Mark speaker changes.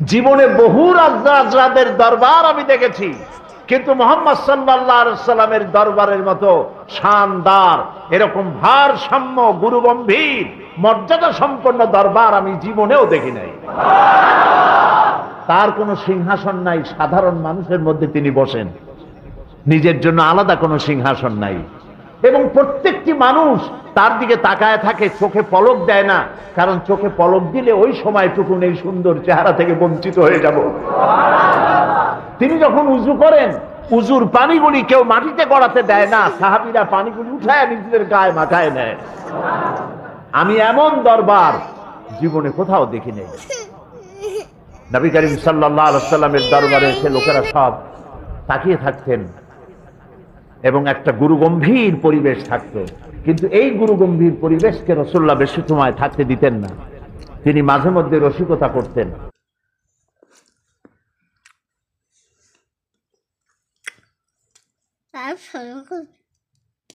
Speaker 1: জীবনে বহু রাজরাজদের দরবার আমি দেখেছি, কিন্তু মুহাম্মদ সাল্লাল্লাহু আলাইহি সাল্লামের দরবারের মতো শানদার, এরকম ভারসাম্য, গুরুগম্ভীর, মর্যাদা সম্পন্ন দরবার আমি জীবনেও দেখি নাই। তার কোনো সিংহাসন নাই, সাধারণ মানুষের মধ্যে তিনি বসেন, নিজের জন্য আলাদা কোনো সিংহাসন নাই। এবং প্রত্যেকটি মানুষ তার দিকে তাকায় থাকে, চোখে পলক দেয় না, কারণ চোখে পলক দিলে ওই সময়টুকুন এই সুন্দর চেহারা থেকে বঞ্চিত হয়ে যাব। তিনি যখন উযু করেন, উযুর পানিগুলি কেউ মাটিতে গড়াতে দেয় না, সাহাবীরা পানিগুলি উঠায় নিজেদের গায়ে মাখায় নেয়। আমি এমন দরবার জীবনে কোথাও দেখি নাই। নবী করিম সাল্লাল্লাহু আলাইহি ওয়াসাল্লামের দরবারে এসে লোকেরা সব তাকিয়ে থাকতেন এবং একটা গুরুগম্ভীর পরিবেশ থাকতো। কিন্তু এই গুরুগম্ভীর পরিবেশকে রাসূলুল্লাহ বেশি সময় থাকতে দিতেন না। তিনি মাঝে মধ্যে রসিকতা করতেন।
Speaker 2: তার